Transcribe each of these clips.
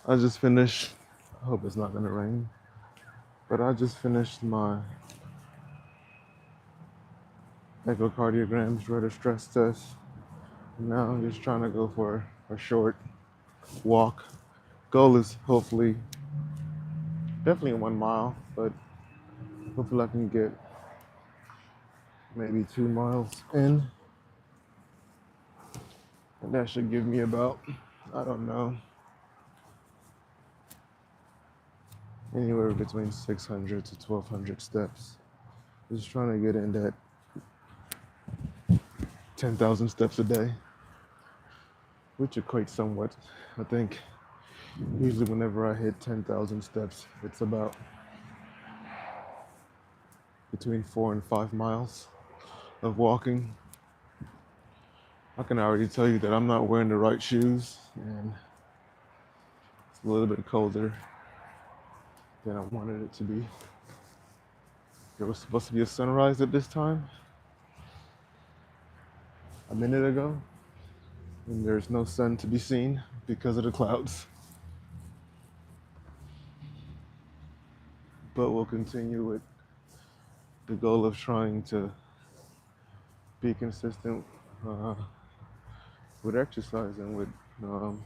I just finished, I hope it's not gonna rain, but I just finished my echocardiograms, rudder stress test. Now I'm just trying to go for a short walk. Goal is hopefully definitely 1 mile, but hopefully I can get maybe 2 miles in. And that should give me about, I don't know, anywhere between 600 to 1200 steps. Just trying to get in that 10,000 steps a day, which equates somewhat. I think usually whenever I hit 10,000 steps, it's about between 4 and 5 miles of walking. I can already tell you that I'm not wearing the right shoes, and it's a little bit colder than I wanted it to be. There was supposed to be a sunrise at this time a minute ago, and there's no sun to be seen because of the clouds. But we'll continue with the goal of trying to be consistent uh, with exercise and with um,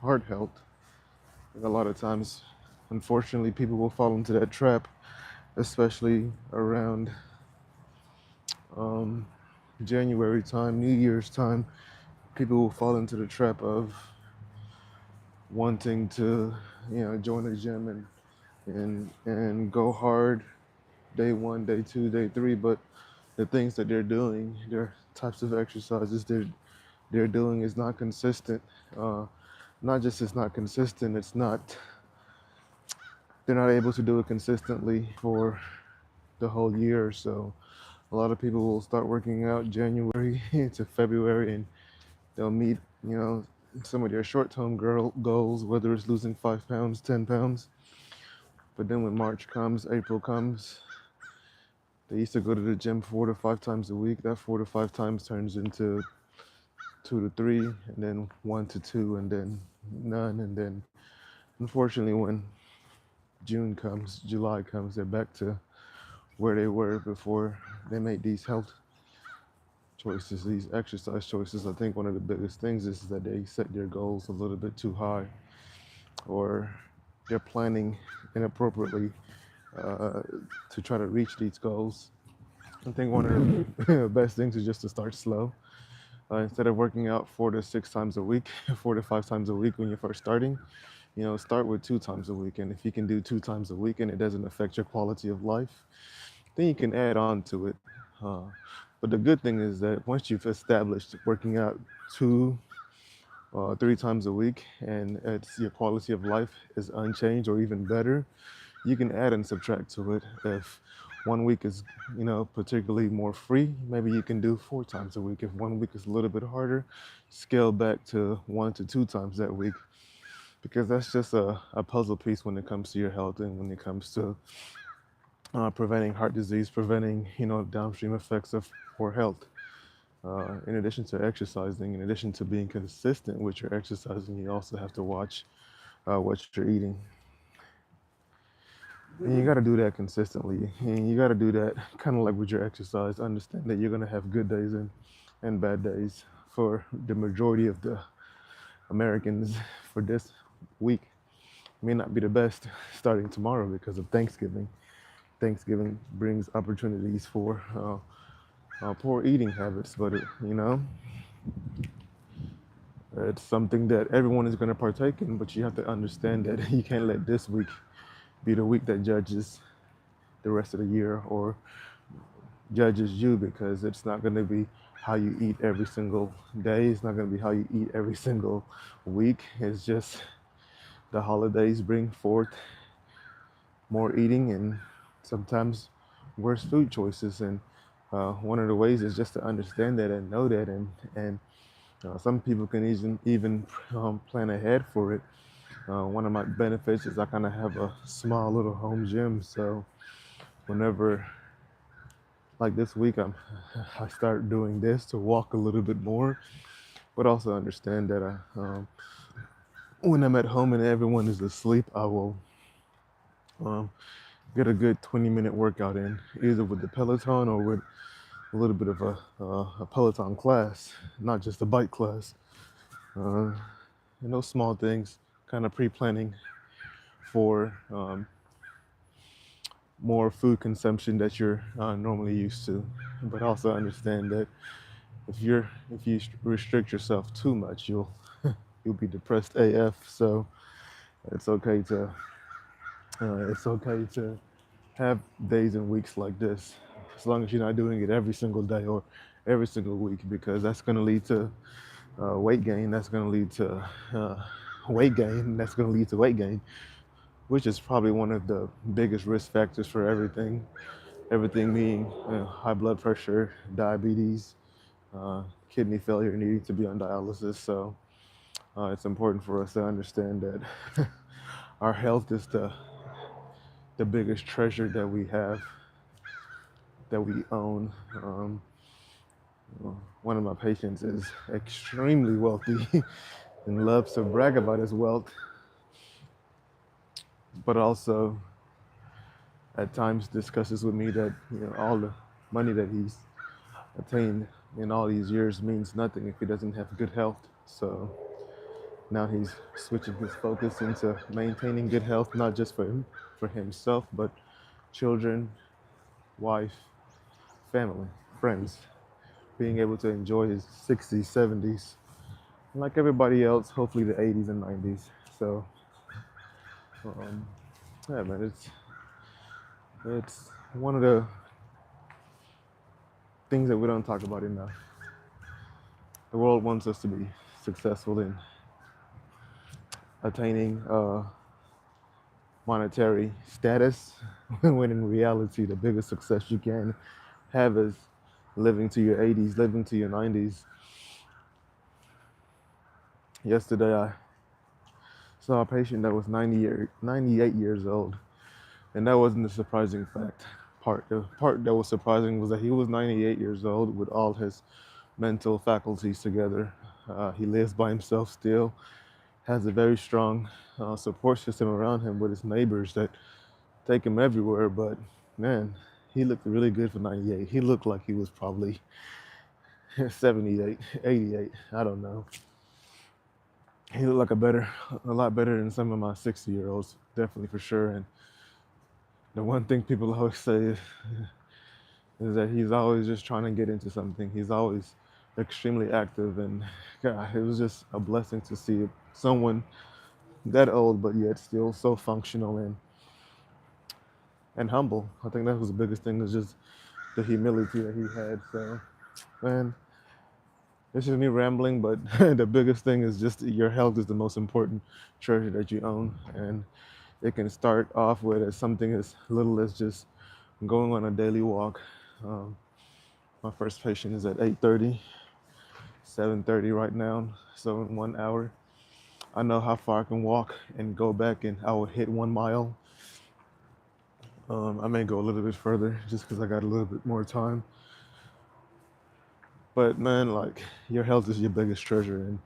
heart health. A lot of times, unfortunately, people will fall into that trap, especially around um, January time, New Year's time. People will fall into the trap of wanting to, join a gym and go hard day one, day two, day three, but the things that they're doing, their types of exercises they're doing is not consistent. Uh, Not just it's not consistent, it's not they're not able to do it consistently for the whole year. So a lot of people will start working out January into February, and they'll meet, some of their short-term goals, whether it's losing 5 pounds, 10 pounds. But then when March comes, April comes, they used to go to the gym 4 to 5 times a week. That 4 to 5 times turns into 2 to 3, and then 1 to 2, and then none. And then unfortunately, when June comes, July comes, they're back to where they were before they made these health choices, these exercise choices. I think one of the biggest things is that they set their goals a little bit too high, or they're planning inappropriately uh, to try to reach these goals. I think one of the best things is just to start slow. Instead of working out 4 to 6 times a week, 4 to 5 times a week when you're first starting, start with 2 times a week. And if you can do 2 times a week and it doesn't affect your quality of life, then you can add on to it. Uh, but the good thing is that once you've established working out 2, 3 times a week, and it's your quality of life is unchanged or even better, you can add and subtract to it. If one week is, particularly more free, maybe you can do 4 times a week. If one week is a little bit harder, scale back to 1 to 2 times that week, because that's just a puzzle piece when it comes to your health and when it comes to preventing heart disease, preventing, downstream effects of poor health. In addition to exercising, in addition to being consistent with your exercising, you also have to watch what you're eating. And you got to do that consistently. And you got to do that kind of like with your exercise. Understand that you're going to have good days and bad days. For the majority of the Americans, for this week may not be the best starting tomorrow because of Thanksgiving. Thanksgiving brings opportunities for poor eating habits, but it's something that everyone is going to partake in. But you have to understand that you can't let this week be the week that judges the rest of the year, or judges you, because it's not going to be how you eat every single day. It's not going to be how you eat every single week. It's just the holidays bring forth more eating and sometimes worse food choices. And one of the ways is just to understand that and know that, and some people can even plan ahead for it. One of my benefits is I kind of have a small little home gym, so whenever, like this week, I start doing this to walk a little bit more, but also understand that when I'm at home and everyone is asleep, I will um, get a good 20-minute workout in, either with the Peloton or with a little bit of a Peloton class, not just a bike class. Uh, and those small things, kind of pre-planning for more food consumption that you're normally used to, but also understand that if you restrict yourself too much, you'll be depressed AF. So it's okay to have days and weeks like this, as long as you're not doing it every single day or every single week, because that's going to lead to weight gain. That's going to lead to uh, weight gain. That's going to lead to weight gain, which is probably one of the biggest risk factors for everything. Everything being high blood pressure, diabetes, kidney failure, needing to be on dialysis. So it's important for us to understand that our health is the biggest treasure that we have, that we own. One of my patients is extremely wealthy and loves to brag about his wealth, but also at times discusses with me that all the money that he's attained in all these years means nothing if he doesn't have good health. So now he's switching his focus into maintaining good health, not just for himself, but children, wife, family, friends, being able to enjoy his 60s, 70s, like everybody else, hopefully the 80s and 90s. So, um, yeah, man, it's one of the things that we don't talk about enough. The world wants us to be successful in attaining monetary status, when in reality, the biggest success you can have is living to your 80s, living to your 90s. Yesterday, I saw a patient that was 98 years old, and that wasn't the surprising part. The part that was surprising was that he was 98 years old with all his mental faculties together. He lives by himself still, has a very strong support system around him with his neighbors that take him everywhere. But man, he looked really good for 98. He looked like he was probably 78, 88. I don't know. He looked like a lot better than some of my 60-year-olds, definitely for sure. And the one thing people always say is that he's always just trying to get into something. He's always extremely active, and God, it was just a blessing to see someone that old but yet still so functional and humble. I think that was the biggest thing, was just the humility that he had. So, man, this is me rambling, but the biggest thing is just your health is the most important treasure that you own, and it can start off with as something as little as just going on a daily walk. Um, my first patient is at 8:30, 7:30 right now, so in 1 hour, I know how far I can walk and go back, and I will hit 1 mile. I may go a little bit further just because I got a little bit more time. But man, like, your health is your biggest treasure, and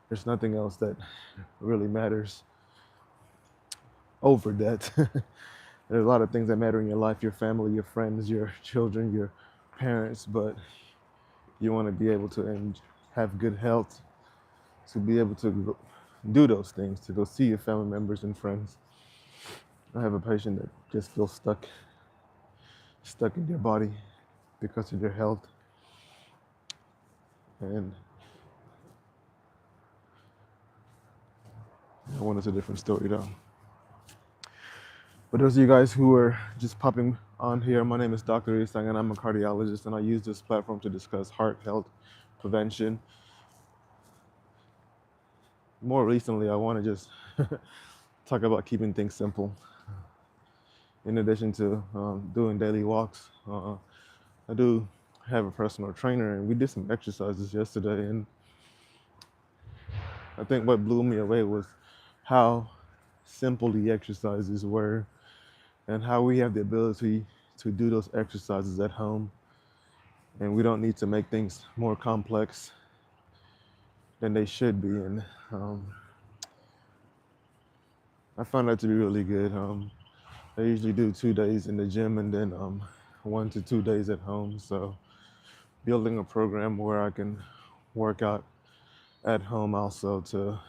there's nothing else that really matters over that. There's a lot of things that matter in your life: your family, your friends, your children, your parents. But you want to be able to have good health to be able to do those things, to go see your family members and friends. I have a patient that just feels stuck in their body because of their health. And that one is a different story though. For those of you guys who are just popping on here, my name is Dr. Isang, and I'm a cardiologist, and I use this platform to discuss heart health prevention. More recently, I want to just talk about keeping things simple. In addition to doing daily walks, I do have a personal trainer, and we did some exercises yesterday. And I think what blew me away was how simple the exercises were, and how we have the ability to do those exercises at home, and we don't need to make things more complex than they should be. And um, I found that to be really good. I usually do 2 days in the gym and then 1 to 2 days at home. So building a program where I can work out at home also to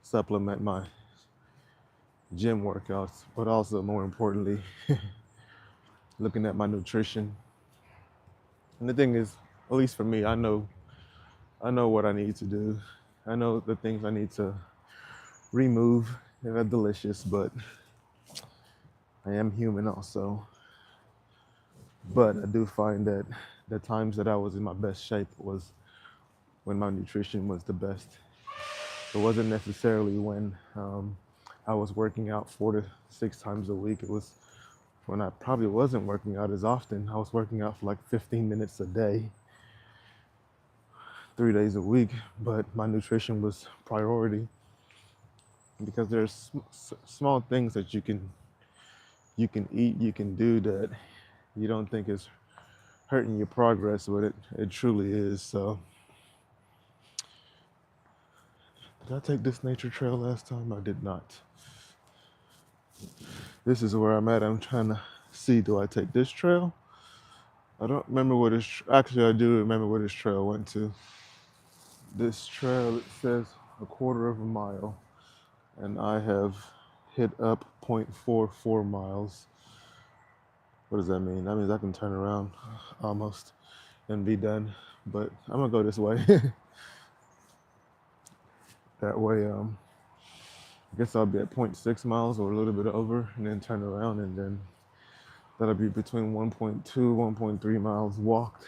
supplement my gym workouts, but also more importantly, looking at my nutrition. And the thing is, at least for me, I know what I need to do. I know the things I need to remove. They're delicious, but I am human also. But I do find that the times that I was in my best shape was when my nutrition was the best. It wasn't necessarily when I was working out 4 to 6 times a week. It was when I probably wasn't working out as often. I was working out for like 15 minutes a day, 3 days a week, but my nutrition was priority because there's small things that you can eat, you can do that you don't think is hurting your progress, but it truly is. So, did I take this nature trail last time? I did not. This is where I'm at. I'm trying to see, do I take this trail? I don't remember where actually I do remember where this trail went to. This trail, it says a quarter of a mile, and I have hit up 0.44 miles. What does that mean? That means I can turn around almost and be done. But I'm gonna go this way. That way, I guess I'll be at zero point 0.6 miles or a little bit over, and then turn around, and then that'll be between 1.2, 1.3 miles walked.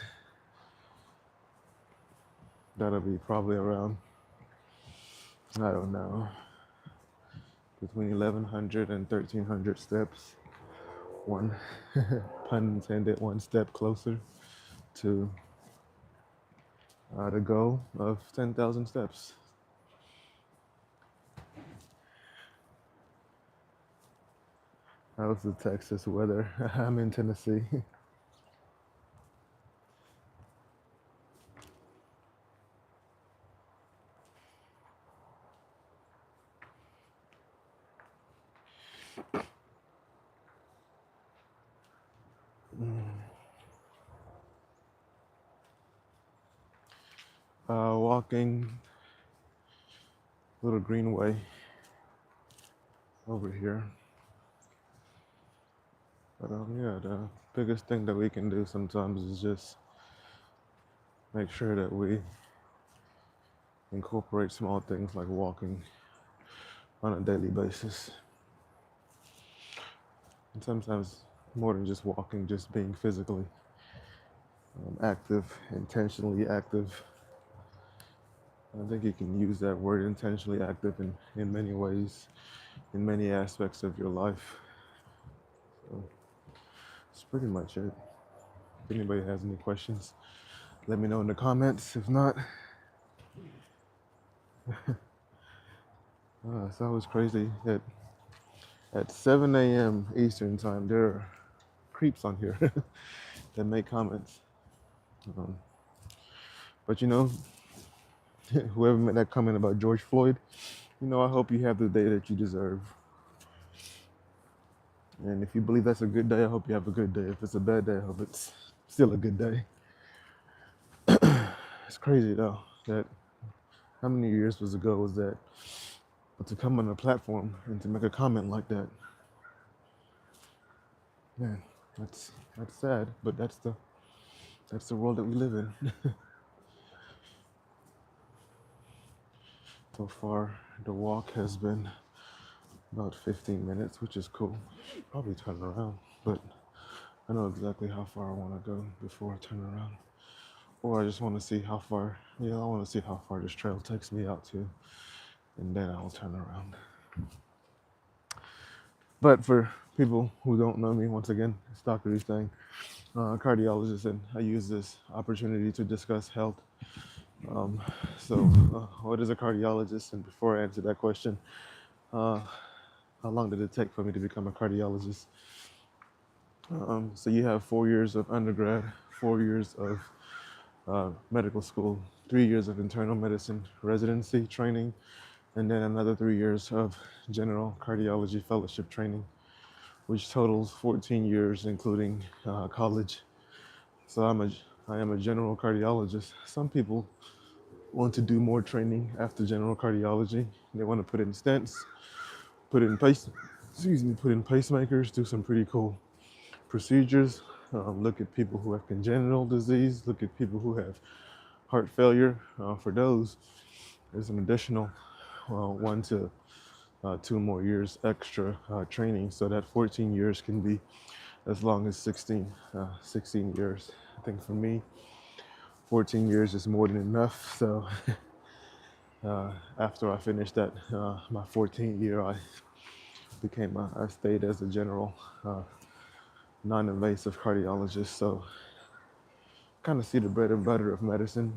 That'll be probably around, I don't know, between 1,100 and 1,300 steps. One, pun intended, one step closer to the goal of 10,000 steps. How's the Texas weather? I'm in Tennessee. Walking little greenway over here. But yeah, the biggest thing that we can do sometimes is just make sure that we incorporate small things like walking on a daily basis. And sometimes more than just walking, just being physically active, intentionally active. I think you can use that word intentionally active in many ways, in many aspects of your life. So that's pretty much it. If anybody has any questions, let me know in the comments. If not, it's always crazy that at 7 a.m. Eastern time, there are creeps on here that make comments. Um, but whoever made that comment about George Floyd, I hope you have the day that you deserve. And if you believe that's a good day, I hope you have a good day. If it's a bad day, I hope it's still a good day. It's crazy though that how many years ago was that? But to come on a platform and to make a comment like that, man, that's sad. But that's the world that we live in. So far, the walk has been about 15 minutes, which is cool. Probably turn around, but I know exactly how far I want to go before I turn around. Or I just want to see how far, I want to see how far this trail takes me out to, and then I'll turn around. But for people who don't know me, once again, it's Dr. Easting, cardiologist, and I use this opportunity to discuss health. So, what is a cardiologist? And before I answer that question, how long did it take for me to become a cardiologist? So you have 4 years of undergrad, 4 years of medical school, 3 years of internal medicine residency training, and then another 3 years of general cardiology fellowship training, which totals 14 years, including college. So I am a general cardiologist. Some people want to do more training after general cardiology. They want to put in stents, put in put in pacemakers, do some pretty cool procedures. Look at people who have congenital disease. Look at people who have heart failure. For those, there's an additional 1 to 2 more years extra training, so that 14 years can be as long as 16 years. I think for me, 14 years is more than enough. So after I finished that, my 14th year, I stayed as a general uh, non-invasive cardiologist. So kind of see the bread and butter of medicine.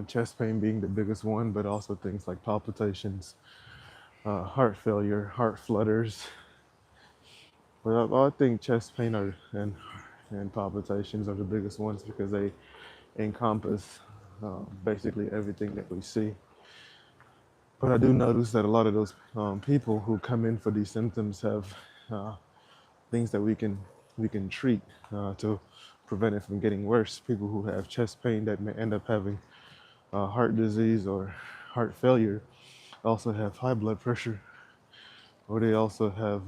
Chest pain being the biggest one, but also things like palpitations, heart failure, heart flutters. But I think chest pain and palpitations are the biggest ones because they encompass basically everything that we see. But I do notice that a lot of those people who come in for these symptoms have uh, things that we can treat to prevent it from getting worse. People who have chest pain that may end up having heart disease or heart failure also have high blood pressure, or they also have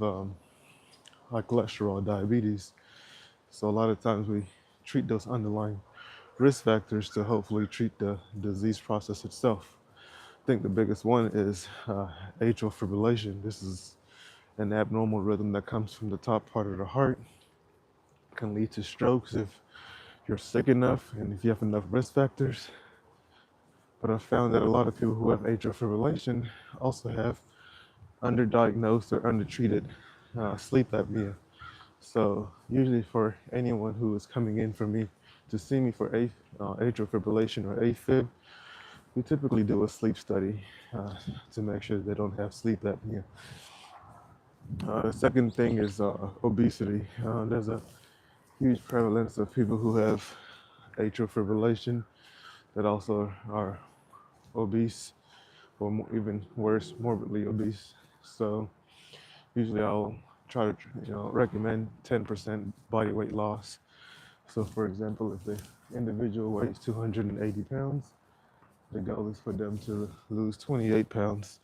high cholesterol, diabetes. So a lot of times we treat those underlying risk factors to hopefully treat the disease process itself. I think the biggest one is atrial fibrillation. This is an abnormal rhythm that comes from the top part of the heart. It can lead to strokes if you're sick enough and if you have enough risk factors. But I found that a lot of people who have atrial fibrillation also have underdiagnosed or undertreated sleep apnea. So usually for anyone who is coming in for me to see me for atrial fibrillation or AFib, we typically do a sleep study uh, to make sure they don't have sleep apnea. The second thing is obesity. There's a huge prevalence of people who have atrial fibrillation that also are obese, or even worse, morbidly obese. So usually I'll try to recommend 10% body weight loss. So for example, if the individual weighs 280 pounds, the goal is for them to lose 28 pounds.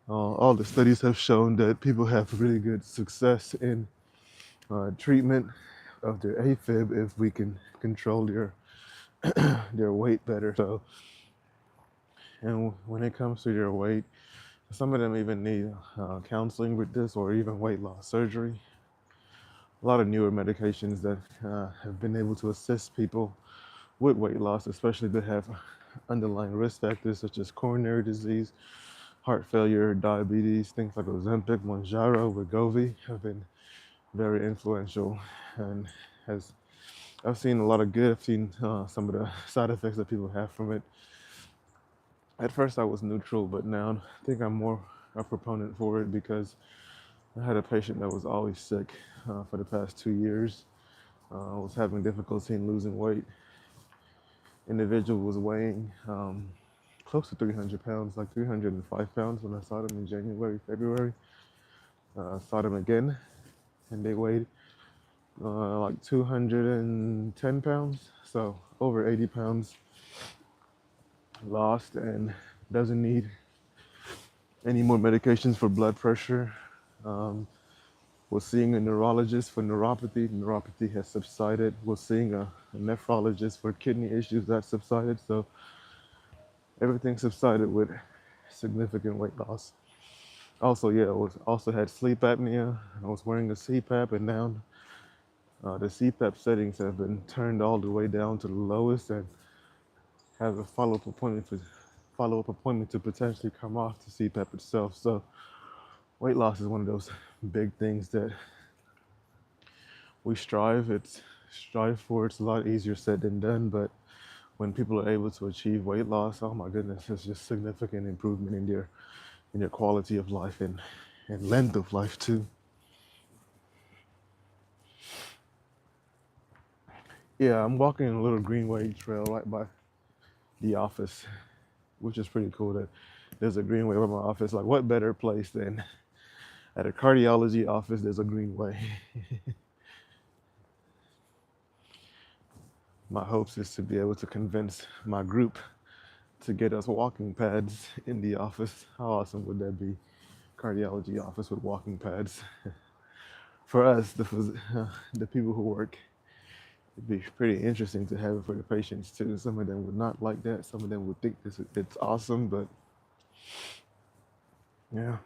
All the studies have shown that people have really good success in treatment of their AFib if we can control their weight better. So, and when it comes to their weight, some of them even need counseling with this or even weight loss surgery. A lot of newer medications that have been able to assist people with weight loss, especially that have underlying risk factors such as coronary disease, heart failure, diabetes, things like Ozempic, Mounjaro, Wegovy have been very influential, and has I've seen a lot of good. I've seen some of the side effects that people have from it. At first, I was neutral, but now I think I'm more a proponent for it because I had a patient that was always sick for the past 2 years. Was having difficulty in losing weight. Individual was weighing close to 300 pounds, like 305 pounds when I saw them in January, February. Saw them again, and they weighed like 210 pounds, so over 80 pounds lost, and doesn't need any more medications for blood pressure. Was seeing a neurologist for neuropathy. Neuropathy has subsided. Was seeing a nephrologist for kidney issues that subsided. So everything subsided with significant weight loss. Also, yeah, I was also had sleep apnea. I was wearing a CPAP, and now the CPAP settings have been turned all the way down to the lowest, and have a follow-up appointment to potentially come off the CPAP itself. So weight loss is one of those big things that we strive for. It's a lot easier said than done, but when people are able to achieve weight loss, oh my goodness, it's just significant improvement in their quality of life and length of life too. Yeah, I'm walking a little greenway trail right by the office, which is pretty cool. That There's a greenway by my office. Like, what better place than at a cardiology office? There's a greenway. My hopes is to be able to convince my group to get us walking pads in the office. How awesome would that be? Cardiology office with walking pads. For us, the people who work, it'd be pretty interesting to have it for the patients too. Some of them would not like that. Some of them would think it's awesome, but yeah.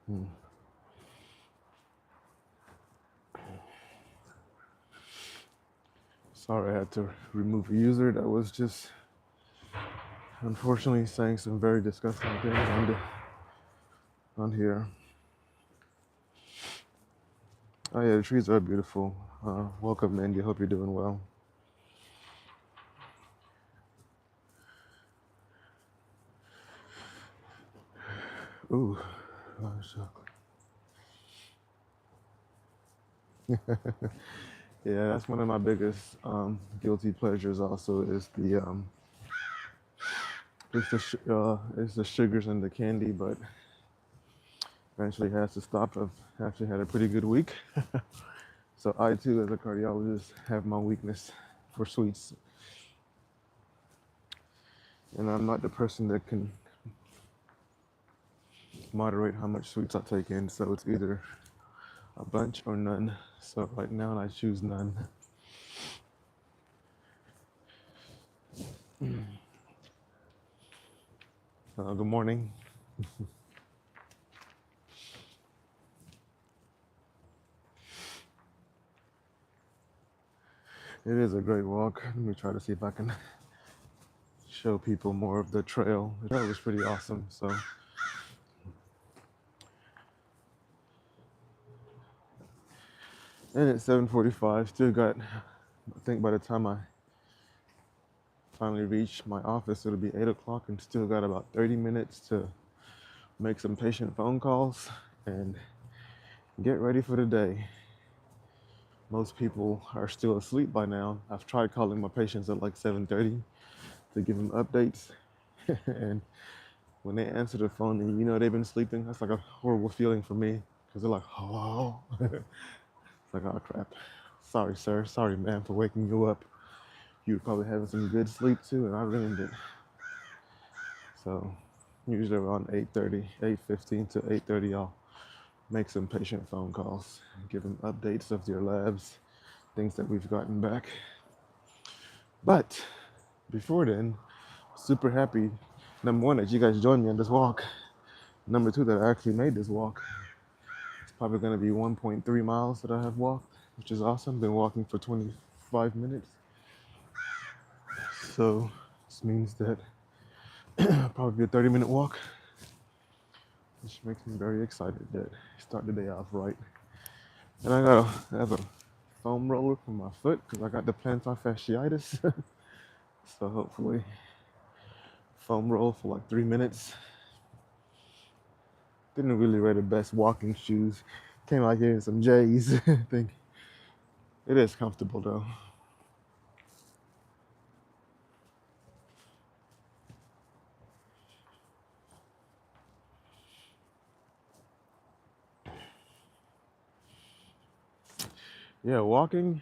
Hmm. Sorry, I had to remove a user that was just unfortunately saying some very disgusting things on here. Oh yeah, the trees are beautiful. Welcome, Mandy. Hope you're doing well. Ooh, yeah, that's one of my biggest guilty pleasures. Also, is it's the sugars and the candy, but eventually has to stop. I've actually had a pretty good week, so I too, as a cardiologist, have my weakness for sweets, and I'm not the person that can moderate how much sweets I take in. So it's either a bunch or none. So right now I choose none. Good morning. It is a great walk. Let me try to see if I can show people more of the trail. The trail was pretty awesome. So, and it's 7:45. Still got, I think by the time I finally reach my office, it'll be 8 o'clock, and still got about 30 minutes to make some patient phone calls and get ready for the day. Most people are still asleep by now. I've tried calling my patients at like 7:30 to give them updates, and when they answer the phone and you know they've been sleeping, that's like a horrible feeling for me because they're like, hello. It's like, oh crap. Sorry, sir. Sorry, ma'am, for waking you up. You were probably having some good sleep too, and I ruined it. So usually around 8:30, 8:15 to 8:30, I'll make some patient phone calls, give them updates of their labs, things that we've gotten back. But before then, super happy. Number one, that you guys joined me on this walk. Number two, that I actually made this walk. It's probably going to be 1.3 miles that I have walked, which is awesome. Been walking for 25 minutes. So this means that probably a 30-minute walk, which makes me very excited that I start the day off right. And I have a foam roller for my foot because I got the plantar fasciitis. So hopefully foam roll for like 3 minutes. Didn't really wear the best walking shoes. Came out here in some J's. I think it is comfortable though. Yeah, walking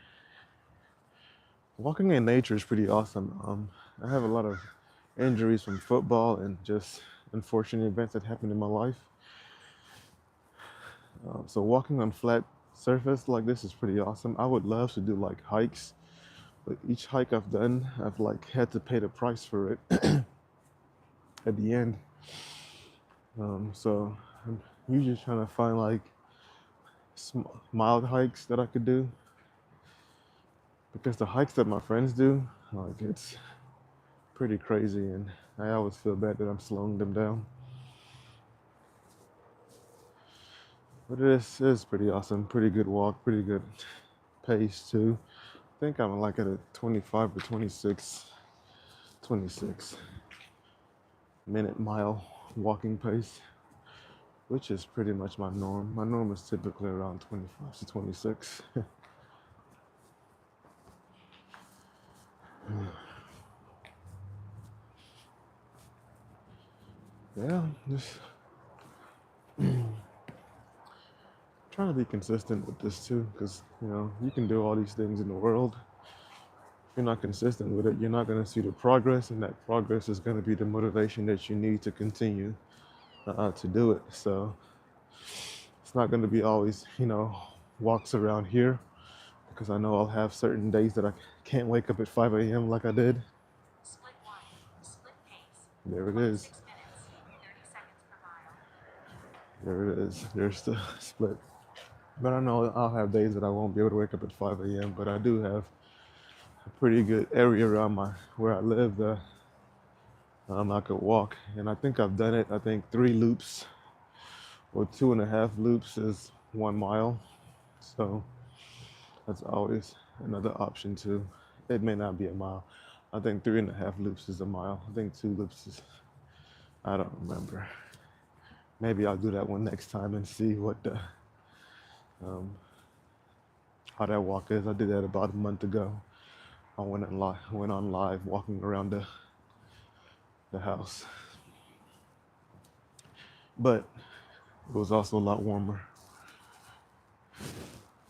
in nature is pretty awesome. I have a lot of injuries from football and just unfortunate events that happened in my life. So walking on flat surface like this is pretty awesome. I would love to do like hikes, but each hike I've done, I've like had to pay the price for it at the end. So I'm usually trying to find like mild hikes that I could do because the hikes that my friends do, like it's pretty crazy, and I always feel bad that I'm slowing them down. But it is pretty awesome. Pretty good walk. Pretty good pace too. I think I'm like at a 25 or 26 minute mile walking pace, which is pretty much my norm. My norm is typically around 25 to 26. Yeah, just trying to be consistent with this too, because you can do all these things in the world. If you're not consistent with it, you're not going to see the progress, and that progress is going to be the motivation that you need to continue to do it. So it's not going to be always, walks around here, because I know I'll have certain days that I can't wake up at 5 a.m. like I did. Split one, split pace, There it is. 26 minutes, 30 seconds per mile. There it is. There's the split. But I know I'll have days that I won't be able to wake up at 5 a.m. But I do have a pretty good area around my where I live that I could walk, and I think I've done it. I think 3 loops or 2.5 loops is 1 mile. So that's always another option too. It may not be a mile. I think 3.5 loops is a mile. I think 2 loops is, I don't remember. Maybe I'll do that one next time and see what the um, how that walk is. I did that about a month ago. I went on live walking around the house, but it was also a lot warmer,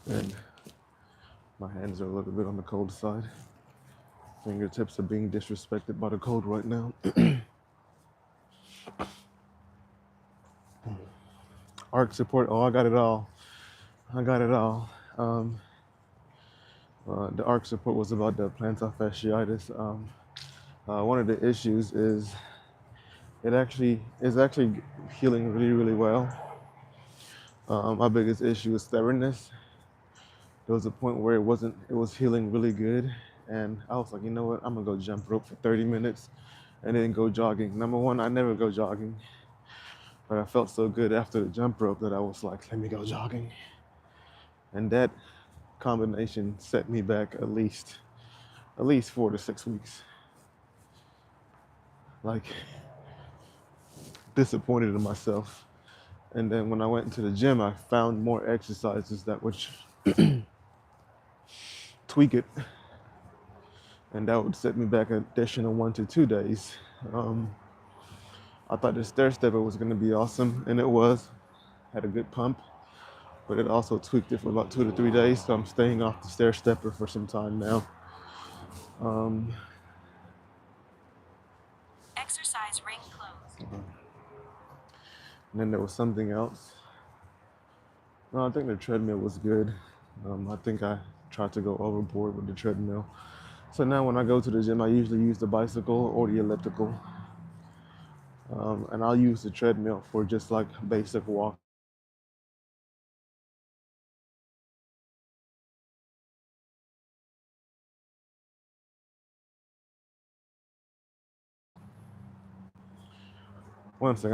and my hands are a little bit on the cold side. Fingertips are being disrespected by the cold right now. Arc support. Oh, I got it all. I got it all. Um, the arc support was about the plantar fasciitis. One of the issues is it actually is actually healing really, really well. My biggest issue is stubbornness. There was a point where it was healing really good, and I was like, you know what, I'm gonna go jump rope for 30 minutes and then go jogging. Number one, I never go jogging, but I felt so good after the jump rope that I was like, let me go jogging, and that combination set me back at least 4 to 6 weeks, like disappointed in myself. And then when I went to the gym, I found more exercises that would tweak it, and that would set me back an additional 1 to 2 days. Um, I thought the stair stepper was going to be awesome, and it was. Had a good pump, but it also tweaked it for about 2 to 3 days. So I'm staying off the stair stepper for some time now. Um, Exercise ring closed. and then there was something else. No, I think the treadmill was good. I think I tried to go overboard with the treadmill. So now when I go to the gym, I usually use the bicycle or the elliptical, and I'll use the treadmill for just like basic walk. One second.